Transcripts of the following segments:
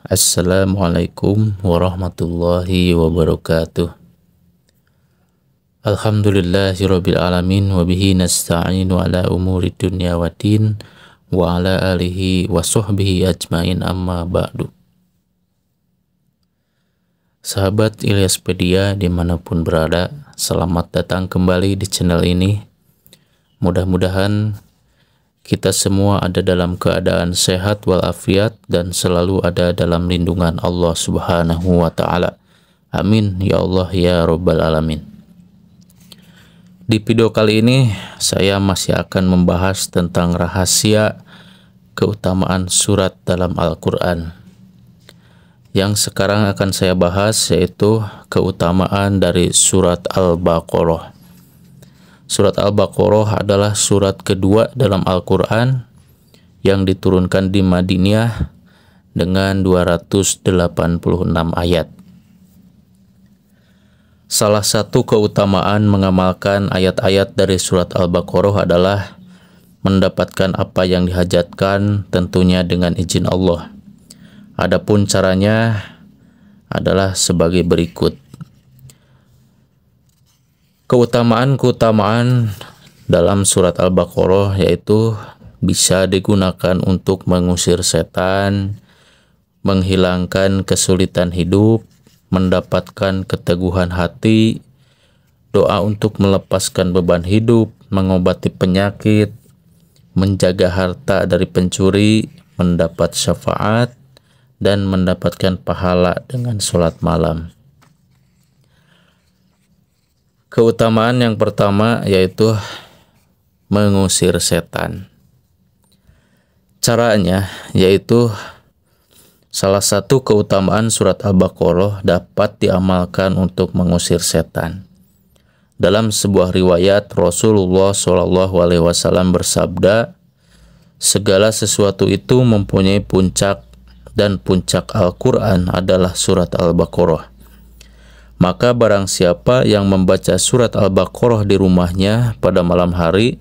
Assalamualaikum warahmatullahi wabarakatuh. Alhamdulillahirabbil alamin wa bihi nasta'inu ala umuri dunya waddin wa ala alihi wa sahbihi ajmain, amma ba'du. Sahabat Ilyaspedia dimanapun berada, selamat datang kembali di channel ini. Mudah-mudahan kita semua ada dalam keadaan sehat walafiat dan selalu ada dalam lindungan Allah Subhanahu wa Ta'ala. Amin ya Allah ya Rabbal Alamin. Di video kali ini saya masih akan membahas tentang rahasia keutamaan surat dalam Al-Quran. Yang sekarang akan saya bahas yaitu keutamaan dari surat Al-Baqarah. Surat Al-Baqarah adalah surat kedua dalam Al-Quran yang diturunkan di Madinah dengan 286 ayat. Salah satu keutamaan mengamalkan ayat-ayat dari surat Al-Baqarah adalah mendapatkan apa yang dihajatkan, tentunya dengan izin Allah. Adapun caranya adalah sebagai berikut. Keutamaan-keutamaan dalam surat Al-Baqarah yaitu bisa digunakan untuk mengusir setan, menghilangkan kesulitan hidup, mendapatkan keteguhan hati, doa untuk melepaskan beban hidup, mengobati penyakit, menjaga harta dari pencuri, mendapat syafaat, dan mendapatkan pahala dengan sholat malam. Keutamaan yang pertama yaitu mengusir setan. Caranya yaitu salah satu keutamaan surat Al-Baqarah dapat diamalkan untuk mengusir setan. Dalam sebuah riwayat Rasulullah SAW bersabda, segala sesuatu itu mempunyai puncak dan puncak Al-Quran adalah surat Al-Baqarah. Maka barang siapa yang membaca surat Al-Baqarah di rumahnya pada malam hari,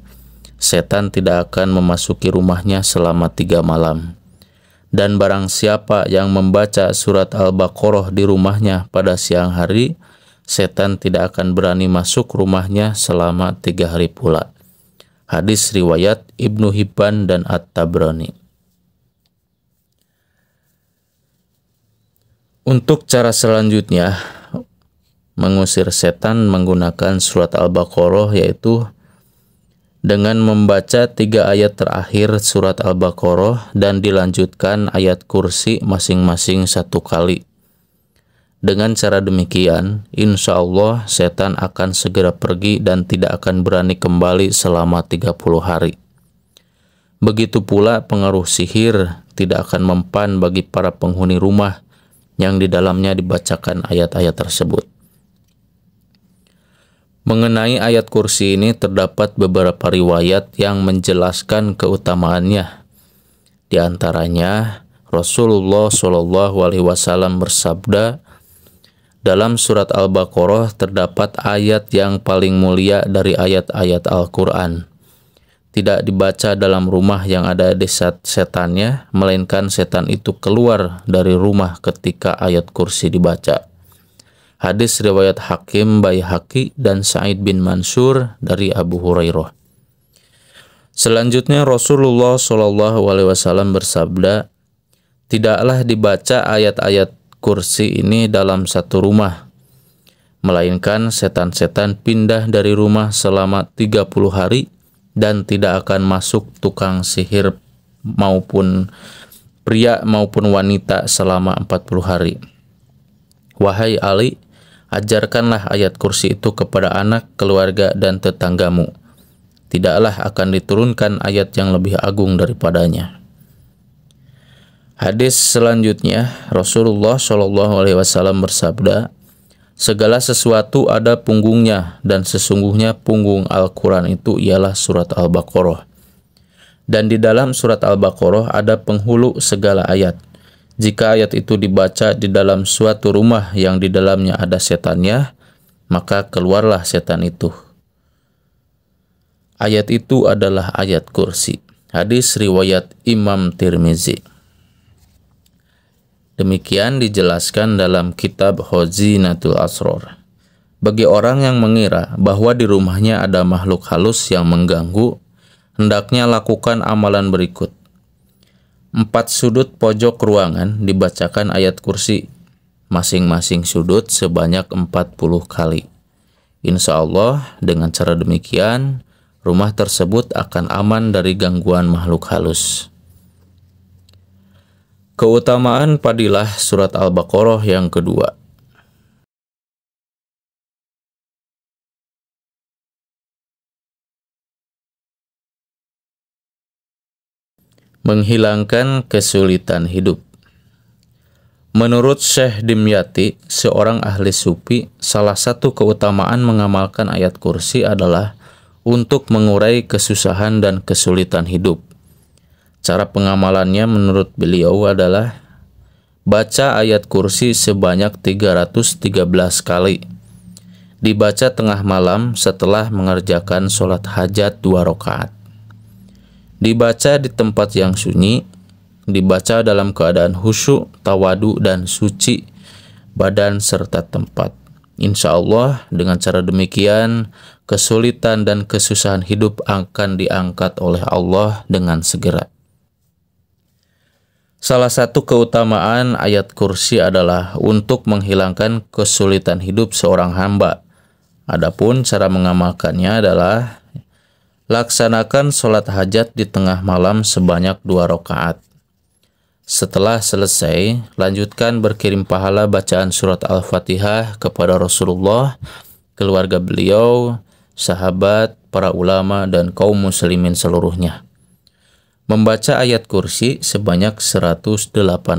setan tidak akan memasuki rumahnya selama 3 malam. Dan barang siapa yang membaca surat Al-Baqarah di rumahnya pada siang hari, setan tidak akan berani masuk rumahnya selama 3 hari pula. Hadis riwayat Ibnu Hibban dan At-Tabrani. Untuk cara selanjutnya, mengusir setan menggunakan surat Al-Baqarah yaitu dengan membaca 3 ayat terakhir surat Al-Baqarah dan dilanjutkan ayat kursi masing-masing 1 kali. Dengan cara demikian, insya Allah setan akan segera pergi dan tidak akan berani kembali selama 30 hari. Begitu pula pengaruh sihir tidak akan mempan bagi para penghuni rumah yang di dalamnya dibacakan ayat-ayat tersebut. Mengenai ayat kursi ini terdapat beberapa riwayat yang menjelaskan keutamaannya. Di antaranya Rasulullah SAW bersabda, dalam surat Al-Baqarah terdapat ayat yang paling mulia dari ayat-ayat Al-Quran. Tidak dibaca dalam rumah yang ada setannya, melainkan setan itu keluar dari rumah ketika ayat kursi dibaca. Hadis riwayat Hakim Baihaqi dan Sa'id bin Mansur dari Abu Hurairah. Selanjutnya Rasulullah SAW bersabda, tidaklah dibaca ayat-ayat kursi ini dalam satu rumah, melainkan setan-setan pindah dari rumah selama 30 hari dan tidak akan masuk tukang sihir maupun pria maupun wanita selama 40 hari. Wahai Ali, ajarkanlah ayat kursi itu kepada anak, keluarga, dan tetanggamu. Tidaklah akan diturunkan ayat yang lebih agung daripadanya. Hadis selanjutnya, Rasulullah SAW bersabda, segala sesuatu ada punggungnya, dan sesungguhnya punggung Al-Quran itu ialah surat Al-Baqarah. Dan di dalam surat Al-Baqarah ada penghulu segala ayat. Jika ayat itu dibaca di dalam suatu rumah yang di dalamnya ada setannya, maka keluarlah setan itu. Ayat itu adalah ayat kursi. Hadis riwayat Imam Tirmizi. Demikian dijelaskan dalam kitab Khazinatul Asrar. Bagi orang yang mengira bahwa di rumahnya ada makhluk halus yang mengganggu, hendaknya lakukan amalan berikut. 4 sudut pojok ruangan dibacakan ayat kursi, masing-masing sudut sebanyak 40 kali. Insya Allah dengan cara demikian, rumah tersebut akan aman dari gangguan makhluk halus. Keutamaan fadilah surat Al-Baqarah yang kedua. Menghilangkan kesulitan hidup. Menurut Syekh Dimyati, seorang ahli sufi, salah satu keutamaan mengamalkan ayat kursi adalah untuk mengurai kesusahan dan kesulitan hidup. Cara pengamalannya menurut beliau adalah baca ayat kursi sebanyak 313 kali. Dibaca tengah malam setelah mengerjakan sholat hajat 2 rakaat. Dibaca di tempat yang sunyi, dibaca dalam keadaan khusyuk, tawadu, dan suci badan serta tempat. Insya Allah dengan cara demikian, kesulitan dan kesusahan hidup akan diangkat oleh Allah dengan segera. Salah satu keutamaan ayat kursi adalah untuk menghilangkan kesulitan hidup seorang hamba. Adapun cara mengamalkannya adalah laksanakan sholat hajat di tengah malam sebanyak 2 rakaat. Setelah selesai, lanjutkan berkirim pahala bacaan surat Al-Fatihah kepada Rasulullah, keluarga beliau, sahabat, para ulama, dan kaum muslimin seluruhnya. Membaca ayat kursi sebanyak 108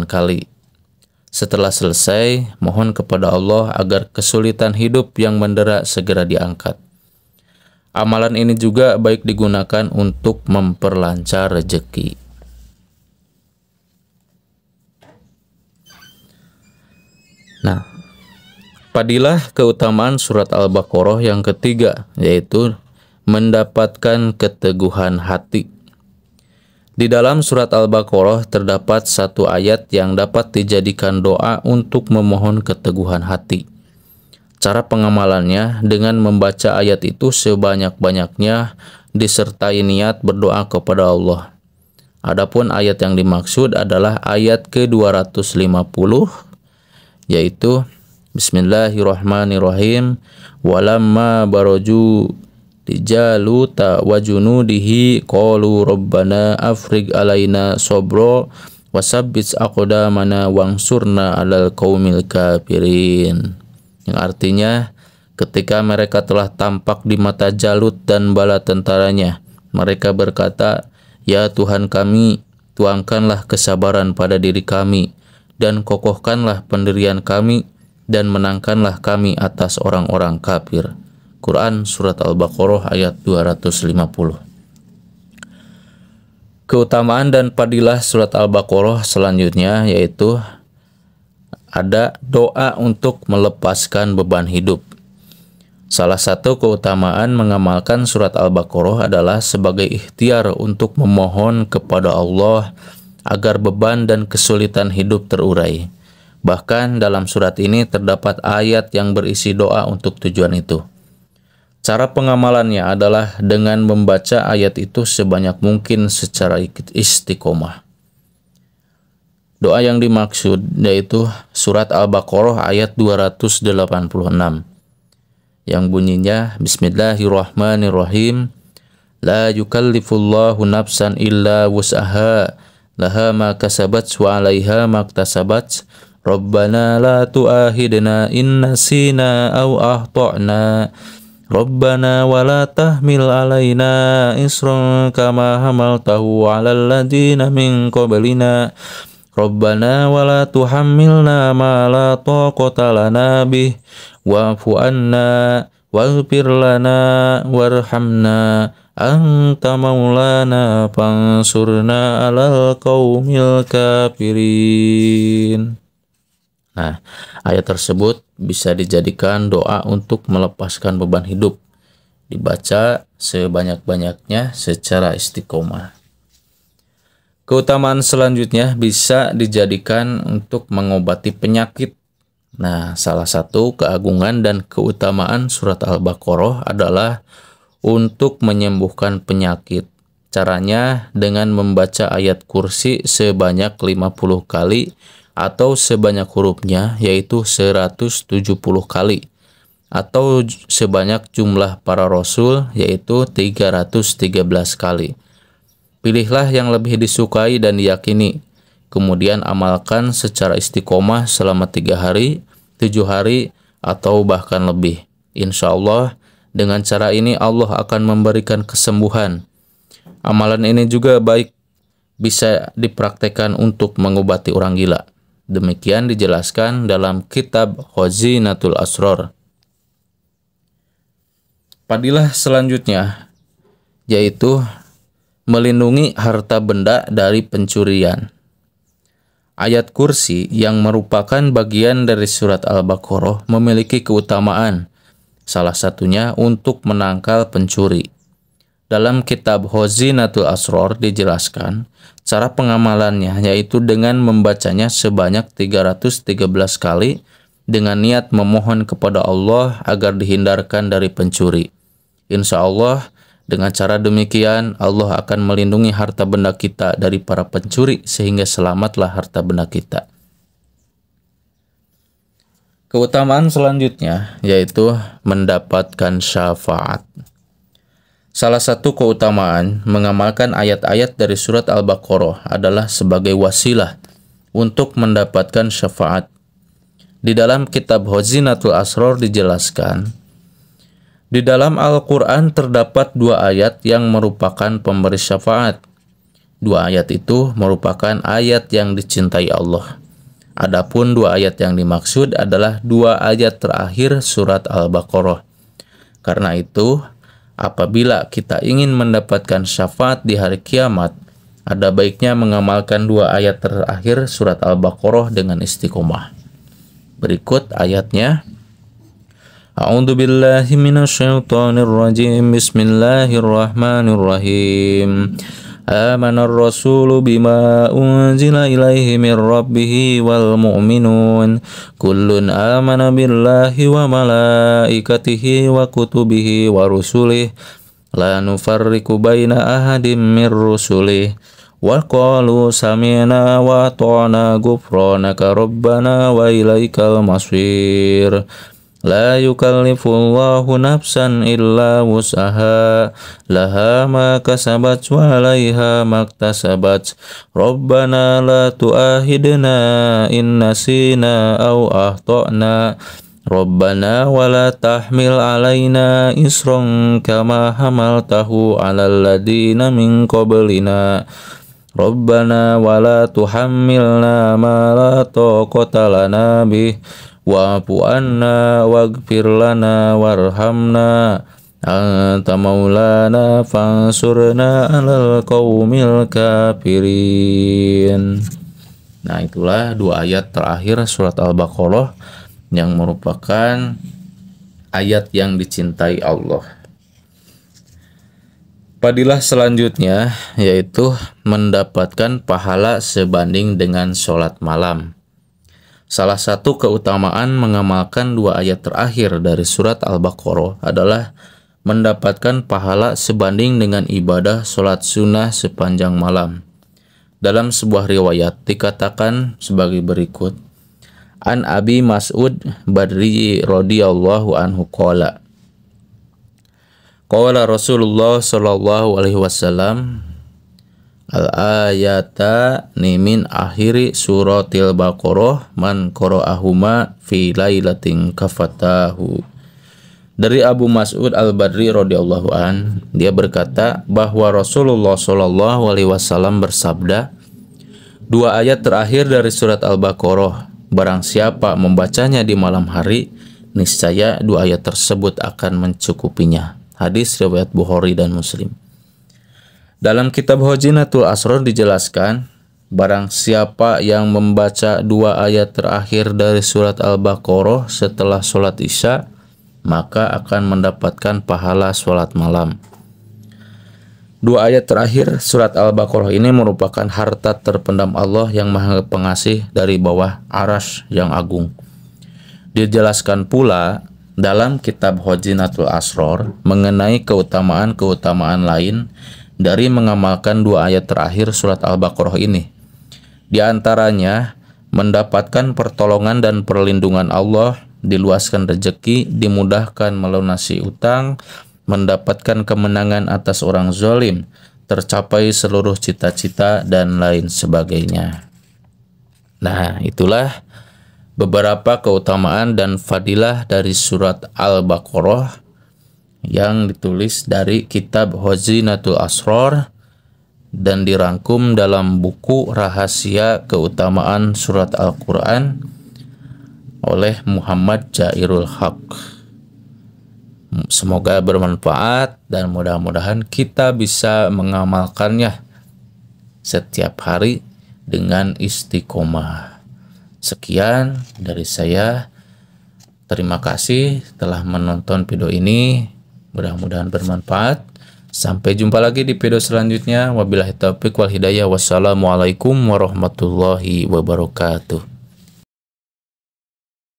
kali. Setelah selesai, mohon kepada Allah agar kesulitan hidup yang mendera segera diangkat. Amalan ini juga baik digunakan untuk memperlancar rezeki. Nah, fadilah keutamaan surat Al-Baqarah yang ketiga, yaitu mendapatkan keteguhan hati. Di dalam surat Al-Baqarah terdapat satu ayat yang dapat dijadikan doa untuk memohon keteguhan hati. Cara pengamalannya dengan membaca ayat itu sebanyak-banyaknya disertai niat berdoa kepada Allah. Adapun ayat yang dimaksud adalah ayat ke-250, yaitu Bismillahirrahmanirrahim. Walamma baraju Jaluta wa junudihi qalu rabbana afrig alaina sabra wasabbit aqdamana wangsurna alal qaumil kafirin. Yang artinya, ketika mereka telah tampak di mata Jalut dan bala tentaranya, mereka berkata, "Ya Tuhan kami, tuangkanlah kesabaran pada diri kami dan kokohkanlah pendirian kami dan menangkanlah kami atas orang-orang kafir." Quran Surat Al-Baqarah ayat 250. Keutamaan dan fadilah Surat Al-Baqarah selanjutnya yaitu ada doa untuk melepaskan beban hidup. Salah satu keutamaan mengamalkan Surat Al-Baqarah adalah sebagai ikhtiar untuk memohon kepada Allah agar beban dan kesulitan hidup terurai. Bahkan dalam surat ini terdapat ayat yang berisi doa untuk tujuan itu. Cara pengamalannya adalah dengan membaca ayat itu sebanyak mungkin secara istiqomah. Doa yang dimaksud yaitu surat Al-Baqarah ayat 286 yang bunyinya Bismillahirrahmanirrahim. La yukallifullahu nafsan illa wus'aha laha ma kasabat wa 'alaiha ma iktasabat. Rabbana la tu'ahidna in nasina aw akhtana. Rabbana wa la tahmil alaina isran kama hamaltahu 'alal ladzina min qablina. Rabbana wa la tuhammilna ma la taqata lana bih wa'fu anna waghfir lana warhamna anta maulana fansurna 'alal qaumil kafirin. Nah, ayat tersebut bisa dijadikan doa untuk melepaskan beban hidup. Dibaca sebanyak-banyaknya secara istiqomah. Keutamaan selanjutnya bisa dijadikan untuk mengobati penyakit. Nah, salah satu keagungan dan keutamaan surat Al-Baqarah adalah untuk menyembuhkan penyakit. Caranya dengan membaca ayat kursi sebanyak 50 kali atau sebanyak hurufnya, yaitu 170 kali. Atau sebanyak jumlah para rasul, yaitu 313 kali. Pilihlah yang lebih disukai dan diyakini. Kemudian amalkan secara istiqomah selama 3 hari, 7 hari, atau bahkan lebih. Insya Allah, dengan cara ini Allah akan memberikan kesembuhan. Amalan ini juga baik bisa dipraktekkan untuk mengobati orang gila. Demikian dijelaskan dalam kitab Khazinatul Asrar. Fadilah selanjutnya yaitu melindungi harta benda dari pencurian. Ayat kursi yang merupakan bagian dari surat Al-Baqarah memiliki keutamaan, salah satunya untuk menangkal pencuri. Dalam kitab Khazinatul Asrar dijelaskan cara pengamalannya, yaitu dengan membacanya sebanyak 313 kali dengan niat memohon kepada Allah agar dihindarkan dari pencuri. Insya Allah, dengan cara demikian Allah akan melindungi harta benda kita dari para pencuri sehingga selamatlah harta benda kita. Keutamaan selanjutnya yaitu mendapatkan syafaat. Salah satu keutamaan mengamalkan ayat-ayat dari surat Al-Baqarah adalah sebagai wasilah untuk mendapatkan syafaat. Di dalam kitab Khazinatul Asrar dijelaskan, di dalam Al-Quran terdapat 2 ayat yang merupakan pemberi syafaat. 2 ayat itu merupakan ayat yang dicintai Allah. Adapun 2 ayat yang dimaksud adalah 2 ayat terakhir surat Al-Baqarah. Karena itu, apabila kita ingin mendapatkan syafaat di hari kiamat, ada baiknya mengamalkan 2 ayat terakhir surat Al-Baqarah dengan istiqomah. Berikut ayatnya. A'udzu billahi minasyaitonir rajim. Bismillahirrahmanirrahim. Amanar rasulu bima unzila ilaihi min rabbih wal mu'minun kullun amana billahi wa malaikatihi wa kutubihi wa rusulihi la nufarriqu baina ahadim min rusulihi wa qalu sami'na wa ata'na ghufranaka rabbana wa ilaikal masir. La yukallifullahu nafsan illa wus'aha laha ma kasabat wa 'alaiha maktasabat. Rabbana la tu'ahidna in nasina aw akhtana. Rabbana wa la tahmil 'alaina isran kama hamaltahu 'alal ladina min qablina. Rabbana wa la tuhammilna ma la taqata lana bih wa'fu anna waghfir lana warhamna anta maulana fansurna 'alal qaumil kafirin. Nah, itulah 2 ayat terakhir surat Al-Baqarah yang merupakan ayat yang dicintai Allah. Fadilah selanjutnya yaitu mendapatkan pahala sebanding dengan sholat malam. Salah satu keutamaan mengamalkan 2 ayat terakhir dari surat Al-Baqarah adalah mendapatkan pahala sebanding dengan ibadah sholat sunnah sepanjang malam. Dalam sebuah riwayat dikatakan sebagai berikut. An Abi Mas'ud Badri radhiyallahu anhu qala. Qala Rasulullah sallallahu alaihi wasallam al-ayata min akhiri suratil Baqarah man qara'ahuma fi lailatin kafatahu. Dari Abu Mas'ud Al-Badri radhiyallahu an, dia berkata bahwa Rasulullah sallallahu alaihi wasallam bersabda, 2 ayat terakhir dari surat Al-Baqarah, barang siapa membacanya di malam hari, niscaya 2 ayat tersebut akan mencukupinya. Hadis riwayat Bukhari dan Muslim. Dalam kitab Khazinatul Asrar dijelaskan, barang siapa yang membaca 2 ayat terakhir dari surat Al-Baqarah setelah sholat Isya, maka akan mendapatkan pahala sholat malam. Dua ayat terakhir surat Al-Baqarah ini merupakan harta terpendam Allah yang Maha Pengasih dari bawah Arsy yang agung. Dijelaskan pula dalam kitab Khazinatul Asrar mengenai keutamaan-keutamaan lain dari mengamalkan dua ayat terakhir surat Al-Baqarah ini. Di antaranya mendapatkan pertolongan dan perlindungan Allah, diluaskan rezeki, dimudahkan melunasi utang, mendapatkan kemenangan atas orang zalim, tercapai seluruh cita-cita, dan lain sebagainya. Nah, itulah beberapa keutamaan dan fadilah dari surat Al-Baqarah yang ditulis dari kitab Khazinatul Asrar dan dirangkum dalam buku Rahasia Keutamaan Surat Al-Quran oleh Muhammad Jairul Haq. Semoga bermanfaat dan mudah-mudahan kita bisa mengamalkannya setiap hari dengan istiqomah. Sekian dari saya. Terima kasih telah menonton video ini. Mudah-mudahan bermanfaat. Sampai jumpa lagi di video selanjutnya. Wabillahi taufiq wal hidayah. Wassalamualaikum warahmatullahi wabarakatuh.